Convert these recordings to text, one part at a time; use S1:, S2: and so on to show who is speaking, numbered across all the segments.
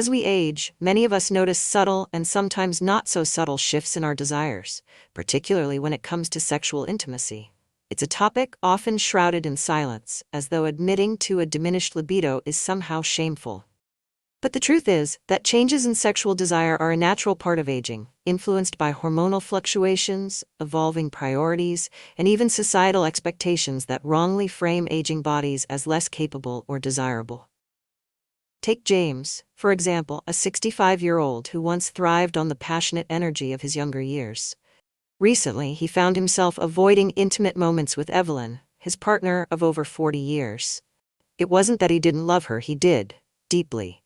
S1: As we age, many of us notice subtle and sometimes not so subtle shifts in our desires, particularly when it comes to sexual intimacy. It's a topic often shrouded in silence, as though admitting to a diminished libido is somehow shameful. But the truth is that changes in sexual desire are a natural part of aging, influenced by hormonal fluctuations, evolving priorities, and even societal expectations that wrongly frame aging bodies as less capable or desirable. Take James, for example, a 65-year-old who once thrived on the passionate energy of his younger years. Recently, he found himself avoiding intimate moments with Evelyn, his partner of over 40 years. It wasn't that he didn't love her, he did, deeply.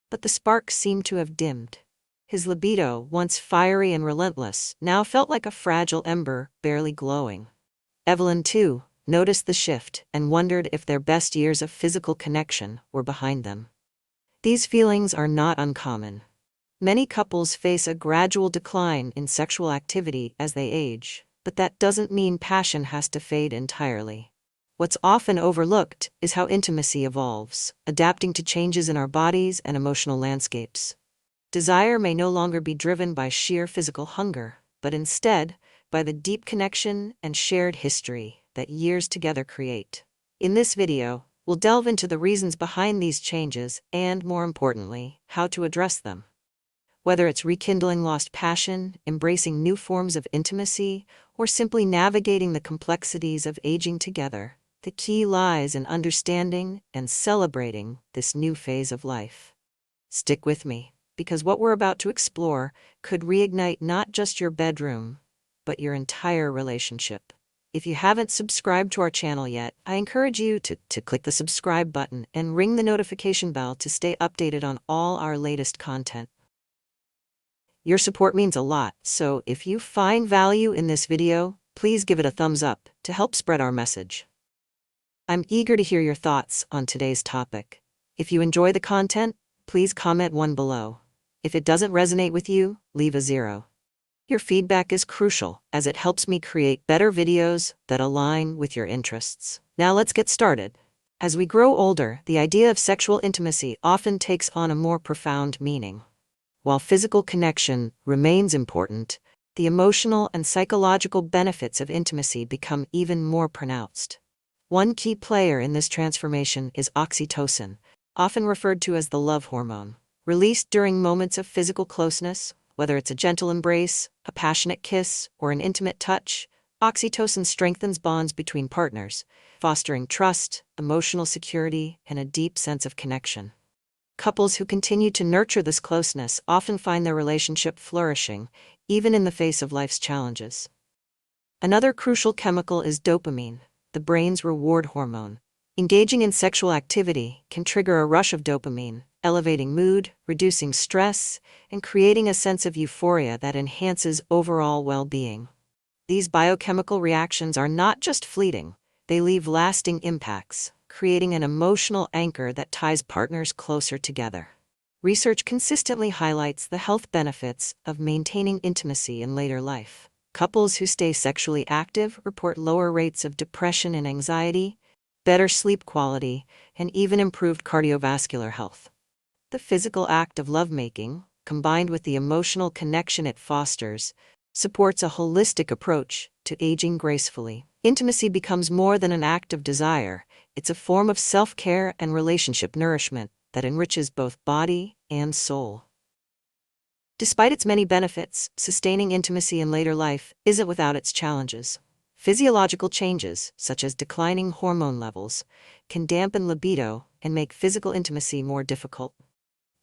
S1: But the spark seemed to have dimmed. His libido, once fiery and relentless, now felt like a fragile ember, barely glowing. Evelyn, too, noticed the shift and wondered if their best years of physical connection were behind them. These feelings are not uncommon. Many couples face a gradual decline in sexual activity as they age, but that doesn't mean passion has to fade entirely. What's often overlooked is how intimacy evolves, adapting to changes in our bodies and emotional landscapes. Desire may no longer be driven by sheer physical hunger, but instead by the deep connection and shared history that years together create. In this video, we'll delve into the reasons behind these changes and, more importantly, how to address them. Whether it's rekindling lost passion, embracing new forms of intimacy, or simply navigating the complexities of aging together, the key lies in understanding and celebrating this new phase of life. Stick with me, because what we're about to explore could reignite not just your bedroom, but your entire relationship. If you haven't subscribed to our channel yet, I encourage you to click the subscribe button and ring the notification bell to stay updated on all our latest content. Your support means a lot, so if you find value in this video, please give it a thumbs up to help spread our message. I'm eager to hear your thoughts on today's topic. If you enjoy the content, please comment 1 below. If it doesn't resonate with you, leave a 0. Your feedback is crucial, as it helps me create better videos that align with your interests. Now let's get started. As we grow older, the idea of sexual intimacy often takes on a more profound meaning. While physical connection remains important, the emotional and psychological benefits of intimacy become even more pronounced. One key player in this transformation is oxytocin, often referred to as the love hormone. Released during moments of physical closeness, whether it's a gentle embrace, a passionate kiss, or an intimate touch, oxytocin strengthens bonds between partners, fostering trust, emotional security, and a deep sense of connection. Couples who continue to nurture this closeness often find their relationship flourishing, even in the face of life's challenges. Another crucial chemical is dopamine, the brain's reward hormone. Engaging in sexual activity can trigger a rush of dopamine, elevating mood, reducing stress, and creating a sense of euphoria that enhances overall well-being. These biochemical reactions are not just fleeting, they leave lasting impacts, creating an emotional anchor that ties partners closer together. Research consistently highlights the health benefits of maintaining intimacy in later life. Couples who stay sexually active report lower rates of depression and anxiety, better sleep quality, and even improved cardiovascular health. The physical act of lovemaking, combined with the emotional connection it fosters, supports a holistic approach to aging gracefully. Intimacy becomes more than an act of desire, it's a form of self-care and relationship nourishment that enriches both body and soul. Despite its many benefits, sustaining intimacy in later life isn't without its challenges. Physiological changes, such as declining hormone levels, can dampen libido and make physical intimacy more difficult.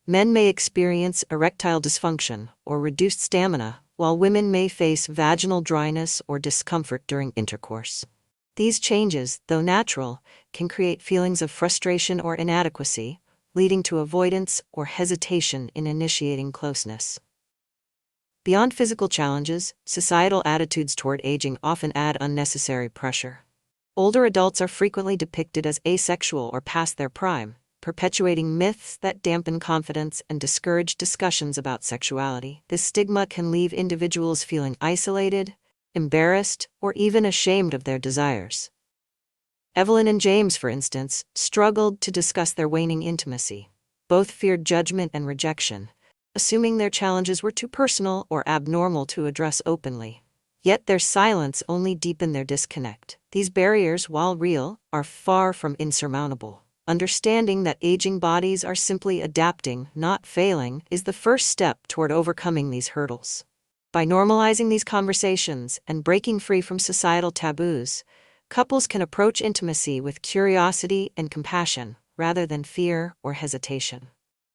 S1: Men may experience erectile dysfunction or reduced stamina, while women may face vaginal dryness or discomfort during intercourse. These changes, though natural, can create feelings of frustration or inadequacy, leading to avoidance or hesitation in initiating closeness. Beyond physical challenges, societal attitudes toward aging often add unnecessary pressure. Older adults are frequently depicted as asexual or past their prime, perpetuating myths that dampen confidence and discourage discussions about sexuality. This stigma can leave individuals feeling isolated, embarrassed, or even ashamed of their desires. Evelyn and James, for instance, struggled to discuss their waning intimacy. Both feared judgment and rejection, assuming their challenges were too personal or abnormal to address openly. Yet their silence only deepened their disconnect. These barriers, while real, are far from insurmountable. Understanding that aging bodies are simply adapting, not failing, is the first step toward overcoming these hurdles. By normalizing these conversations and breaking free from societal taboos, couples can approach intimacy with curiosity and compassion, rather than fear or hesitation.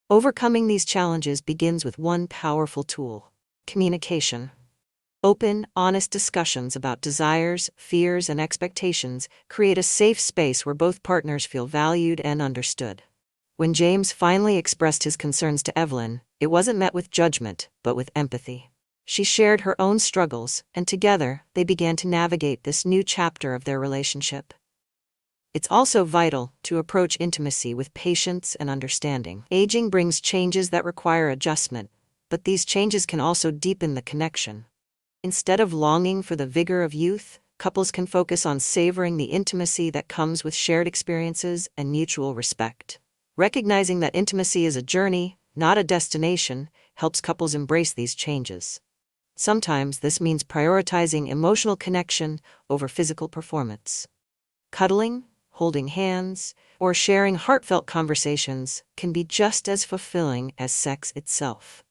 S1: Overcoming these challenges begins with one powerful tool: communication. Open, honest discussions about desires, fears, and expectations create a safe space where both partners feel valued and understood. When James finally expressed his concerns to Evelyn, it wasn't met with judgment, but with empathy. She shared her own struggles, and together, they began to navigate this new chapter of their relationship. It's also vital to approach intimacy with patience and understanding. Aging brings changes that require adjustment, but these changes can also deepen the connection. Instead of longing for the vigor of youth, couples can focus on savoring the intimacy that comes with shared experiences and mutual respect. Recognizing that intimacy is a journey, not a destination, helps couples embrace these changes. Sometimes this means prioritizing emotional connection over physical performance. Cuddling, holding hands, or sharing heartfelt conversations can be just as fulfilling as sex itself.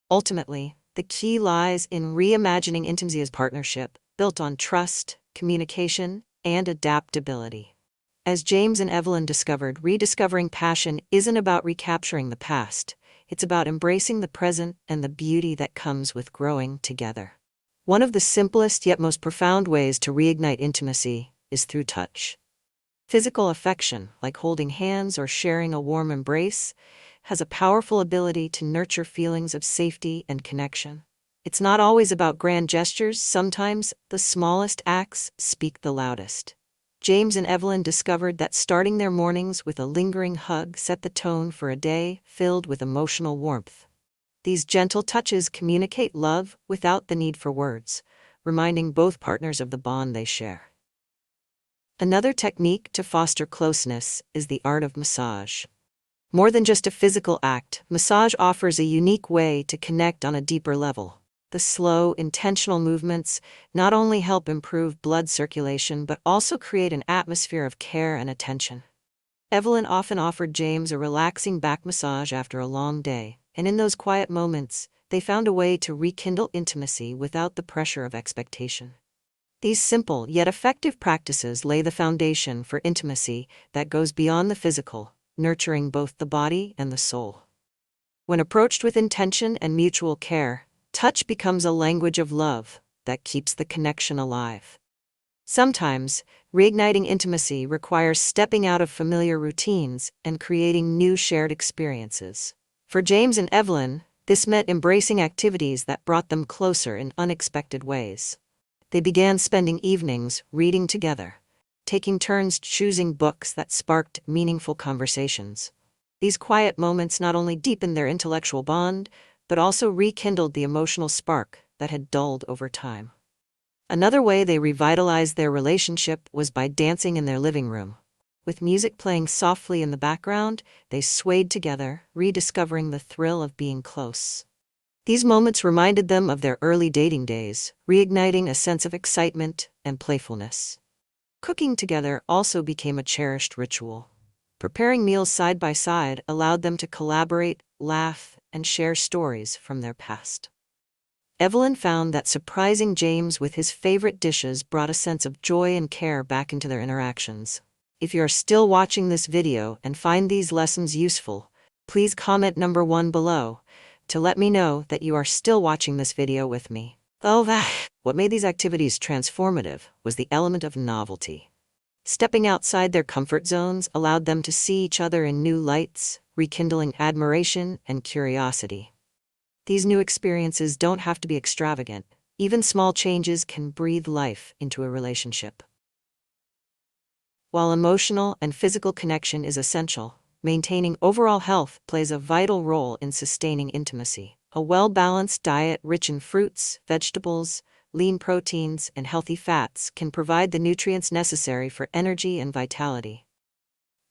S1: Ultimately, the key lies in reimagining intimacy as partnership, built on trust, communication, and adaptability. As James and Evelyn discovered, rediscovering passion isn't about recapturing the past. It's about embracing the present and the beauty that comes with growing together. One of the simplest yet most profound ways to reignite intimacy is through touch. Physical affection, like holding hands or sharing a warm embrace, has a powerful ability to nurture feelings of safety and connection. It's not always about grand gestures. Sometimes the smallest acts speak the loudest. James and Evelyn discovered that starting their mornings with a lingering hug set the tone for a day filled with emotional warmth. These gentle touches communicate love without the need for words, reminding both partners of the bond they share. Another technique to foster closeness is the art of massage. More than just a physical act, massage offers a unique way to connect on a deeper level. The slow, intentional movements not only help improve blood circulation but also create an atmosphere of care and attention. Evelyn often offered James a relaxing back massage after a long day, and in those quiet moments, they found a way to rekindle intimacy without the pressure of expectation. These simple yet effective practices lay the foundation for intimacy that goes beyond the physical, nurturing both the body and the soul. When approached with intention and mutual care, touch becomes a language of love that keeps the connection alive. Sometimes, reigniting intimacy requires stepping out of familiar routines and creating new shared experiences. For James and Evelyn, this meant embracing activities that brought them closer in unexpected ways. They began spending evenings reading together, taking turns choosing books that sparked meaningful conversations. These quiet moments not only deepened their intellectual bond, but also rekindled the emotional spark that had dulled over time. Another way they revitalized their relationship was by dancing in their living room. With music playing softly in the background, they swayed together, rediscovering the thrill of being close. These moments reminded them of their early dating days, reigniting a sense of excitement and playfulness. Cooking together also became a cherished ritual. Preparing meals side by side allowed them to collaborate, laugh, and share stories from their past. Evelyn found that surprising James with his favorite dishes brought a sense of joy and care back into their interactions. If you are still watching this video and find these lessons useful, please comment number 1 below to let me know that you are still watching this video with me. What made these activities transformative was the element of novelty. Stepping outside their comfort zones allowed them to see each other in new lights, rekindling admiration and curiosity. These new experiences don't have to be extravagant. Even small changes can breathe life into a relationship. While emotional and physical connection is essential, maintaining overall health plays a vital role in sustaining intimacy. A well-balanced diet rich in fruits, vegetables, lean proteins, and healthy fats can provide the nutrients necessary for energy and vitality.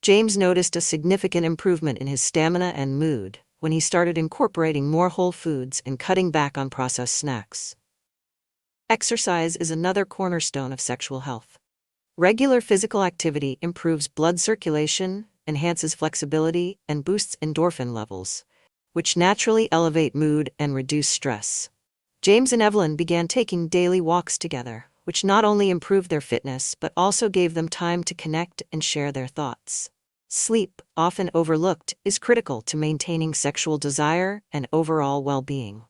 S1: James noticed a significant improvement in his stamina and mood when he started incorporating more whole foods and cutting back on processed snacks. Exercise is another cornerstone of sexual health. Regular physical activity improves blood circulation, enhances flexibility, and boosts endorphin levels, which naturally elevate mood and reduce stress. James and Evelyn began taking daily walks together, which not only improved their fitness but also gave them time to connect and share their thoughts. Sleep, often overlooked, is critical to maintaining sexual desire and overall well-being.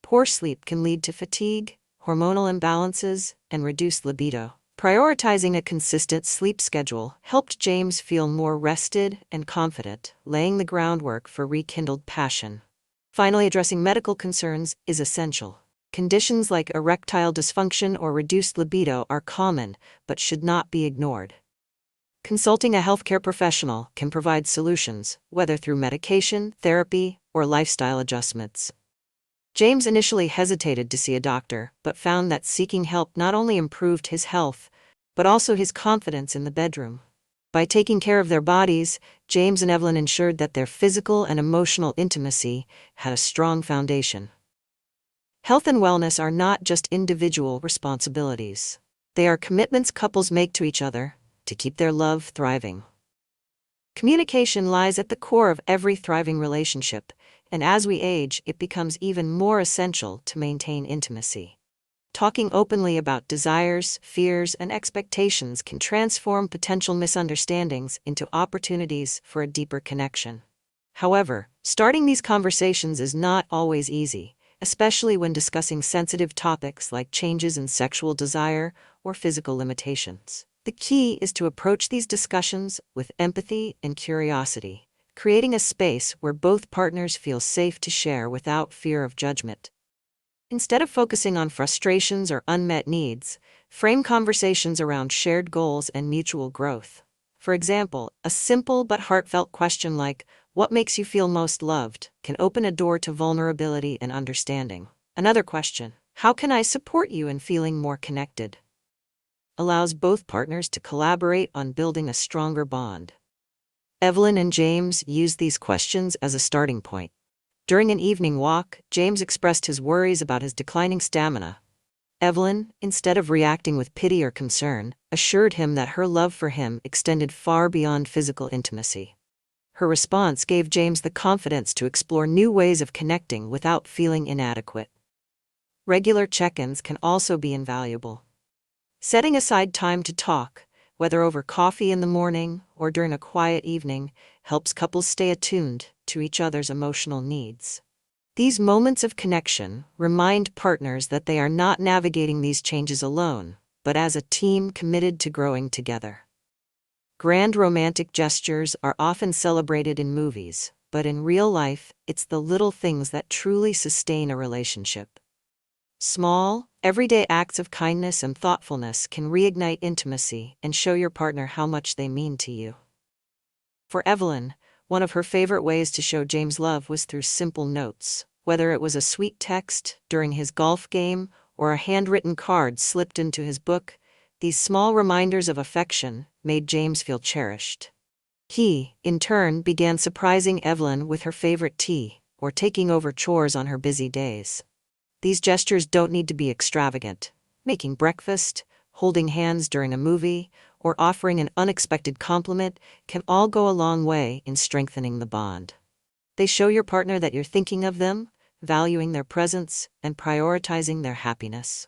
S1: Poor sleep can lead to fatigue, hormonal imbalances, and reduced libido. Prioritizing a consistent sleep schedule helped James feel more rested and confident, laying the groundwork for rekindled passion. Finally, addressing medical concerns is essential. Conditions like erectile dysfunction or reduced libido are common, but should not be ignored. Consulting a healthcare professional can provide solutions, whether through medication, therapy, or lifestyle adjustments. James initially hesitated to see a doctor, but found that seeking help not only improved his health, but also his confidence in the bedroom. By taking care of their bodies, James and Evelyn ensured that their physical and emotional intimacy had a strong foundation. Health and wellness are not just individual responsibilities. They are commitments couples make to each other to keep their love thriving. Communication lies at the core of every thriving relationship, and as we age, it becomes even more essential to maintain intimacy. Talking openly about desires, fears, and expectations can transform potential misunderstandings into opportunities for a deeper connection. However, starting these conversations is not always easy, especially when discussing sensitive topics like changes in sexual desire or physical limitations. The key is to approach these discussions with empathy and curiosity, creating a space where both partners feel safe to share without fear of judgment. Instead of focusing on frustrations or unmet needs, frame conversations around shared goals and mutual growth. For example, a simple but heartfelt question like, "What makes you feel most loved?" can open a door to vulnerability and understanding. Another question, "How can I support you in feeling more connected?" allows both partners to collaborate on building a stronger bond. Evelyn and James used these questions as a starting point. During an evening walk, James expressed his worries about his declining stamina. Evelyn, instead of reacting with pity or concern, assured him that her love for him extended far beyond physical intimacy. Her response gave James the confidence to explore new ways of connecting without feeling inadequate. Regular check-ins can also be invaluable. Setting aside time to talk, whether over coffee in the morning or during a quiet evening, helps couples stay attuned to each other's emotional needs. These moments of connection remind partners that they are not navigating these changes alone, but as a team committed to growing together. Grand romantic gestures are often celebrated in movies, but in real life, it's the little things that truly sustain a relationship. Small, everyday acts of kindness and thoughtfulness can reignite intimacy and show your partner how much they mean to you. For Evelyn, one of her favorite ways to show James love was through simple notes, whether it was a sweet text during his golf game or a handwritten card slipped into his book. These small reminders of affection made James feel cherished. He, in turn, began surprising Evelyn with her favorite tea or taking over chores on her busy days. These gestures don't need to be extravagant. Making breakfast, holding hands during a movie, or offering an unexpected compliment can all go a long way in strengthening the bond. They show your partner that you're thinking of them, valuing their presence, and prioritizing their happiness.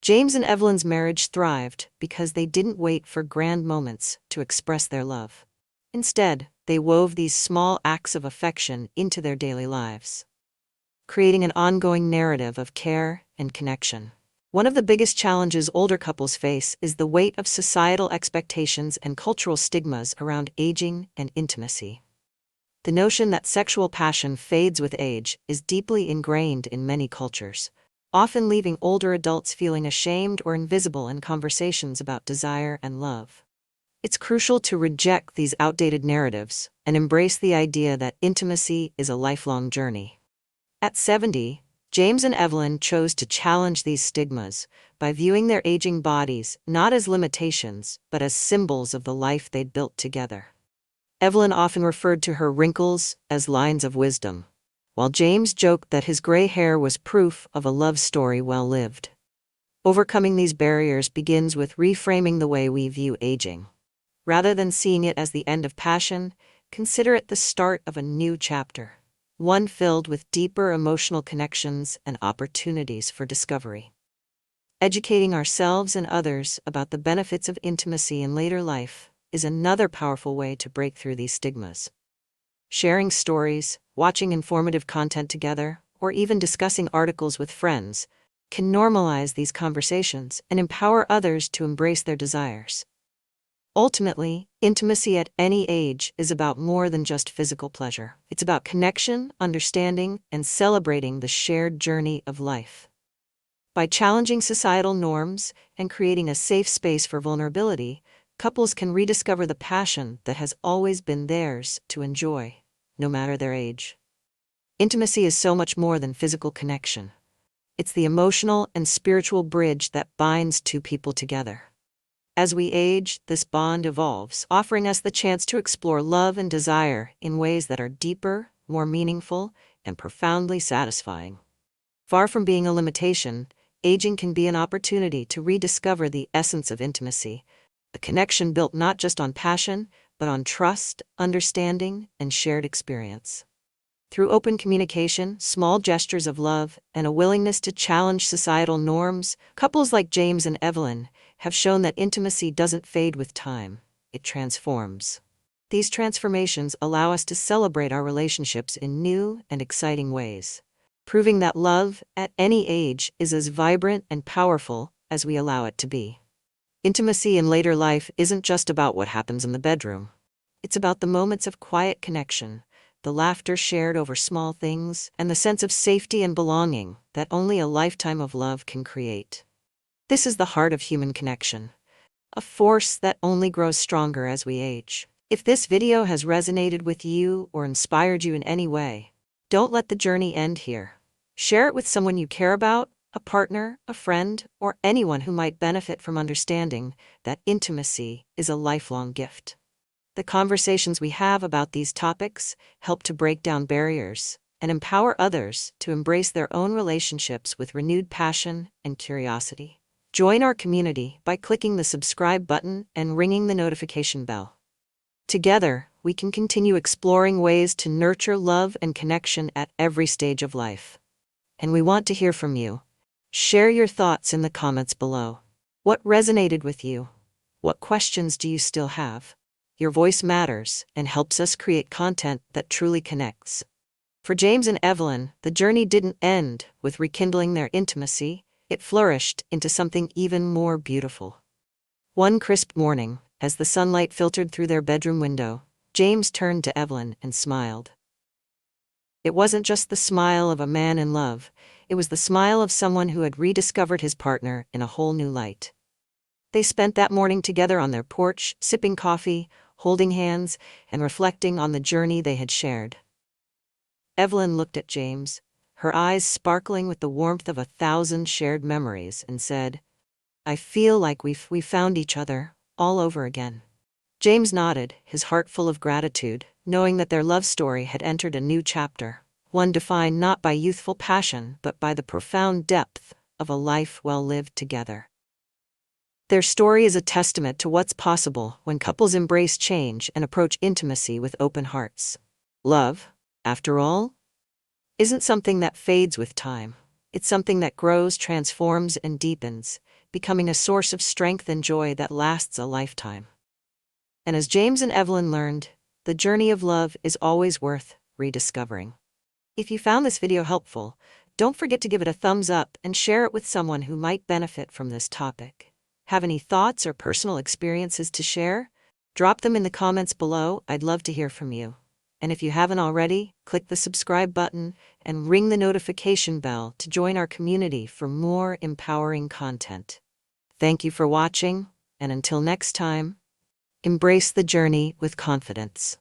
S1: James and Evelyn's marriage thrived because they didn't wait for grand moments to express their love. Instead, they wove these small acts of affection into their daily lives, creating an ongoing narrative of care and connection. One of the biggest challenges older couples face is the weight of societal expectations and cultural stigmas around aging and intimacy. The notion that sexual passion fades with age is deeply ingrained in many cultures, often leaving older adults feeling ashamed or invisible in conversations about desire and love. It's crucial to reject these outdated narratives and embrace the idea that intimacy is a lifelong journey. At 70, James and Evelyn chose to challenge these stigmas by viewing their aging bodies not as limitations, but as symbols of the life they'd built together. Evelyn often referred to her wrinkles as lines of wisdom, while James joked that his gray hair was proof of a love story well lived. Overcoming these barriers begins with reframing the way we view aging. Rather than seeing it as the end of passion, consider it the start of a new chapter, one filled with deeper emotional connections and opportunities for discovery. Educating ourselves and others about the benefits of intimacy in later life is another powerful way to break through these stigmas. Sharing stories, watching informative content together, or even discussing articles with friends can normalize these conversations and empower others to embrace their desires. Ultimately, intimacy at any age is about more than just physical pleasure. It's about connection, understanding, and celebrating the shared journey of life. By challenging societal norms and creating a safe space for vulnerability, couples can rediscover the passion that has always been theirs to enjoy, no matter their age. Intimacy is so much more than physical connection. It's the emotional and spiritual bridge that binds two people together. As we age, this bond evolves, offering us the chance to explore love and desire in ways that are deeper, more meaningful, and profoundly satisfying. Far from being a limitation, aging can be an opportunity to rediscover the essence of intimacy, a connection built not just on passion, but on trust, understanding, and shared experience. Through open communication, small gestures of love, and a willingness to challenge societal norms, couples like James and Evelyn have shown that intimacy doesn't fade with time, it transforms. These transformations allow us to celebrate our relationships in new and exciting ways, proving that love, at any age, is as vibrant and powerful as we allow it to be. Intimacy in later life isn't just about what happens in the bedroom. It's about the moments of quiet connection, the laughter shared over small things, and the sense of safety and belonging that only a lifetime of love can create. This is the heart of human connection, a force that only grows stronger as we age. If this video has resonated with you or inspired you in any way, don't let the journey end here. Share it with someone you care about, a partner, a friend, or anyone who might benefit from understanding that intimacy is a lifelong gift. The conversations we have about these topics help to break down barriers and empower others to embrace their own relationships with renewed passion and curiosity. Join our community by clicking the subscribe button and ringing the notification bell. Together, we can continue exploring ways to nurture love and connection at every stage of life. And we want to hear from you. Share your thoughts in the comments below. What resonated with you? What questions do you still have? Your voice matters and helps us create content that truly connects. For James and Evelyn, the journey didn't end with rekindling their intimacy. It flourished into something even more beautiful. One crisp morning, as the sunlight filtered through their bedroom window, James turned to Evelyn and smiled. It wasn't just the smile of a man in love, it was the smile of someone who had rediscovered his partner in a whole new light. They spent that morning together on their porch, sipping coffee, holding hands, and reflecting on the journey they had shared. Evelyn looked at James, her eyes sparkling with the warmth of 1,000 shared memories, and said, "I feel like we found each other all over again." James nodded, his heart full of gratitude, knowing that their love story had entered a new chapter, one defined not by youthful passion but by the profound depth of a life well lived together. Their story is a testament to what's possible when couples embrace change and approach intimacy with open hearts. Love, after all, isn't something that fades with time. It's something that grows, transforms, and deepens, becoming a source of strength and joy that lasts a lifetime. And as James and Evelyn learned, the journey of love is always worth rediscovering. If you found this video helpful, don't forget to give it a thumbs up and share it with someone who might benefit from this topic. Have any thoughts or personal experiences to share? Drop them in the comments below. I'd love to hear from you. And if you haven't already, click the subscribe button and ring the notification bell to join our community for more empowering content. Thank you for watching, and until next time, embrace the journey with confidence.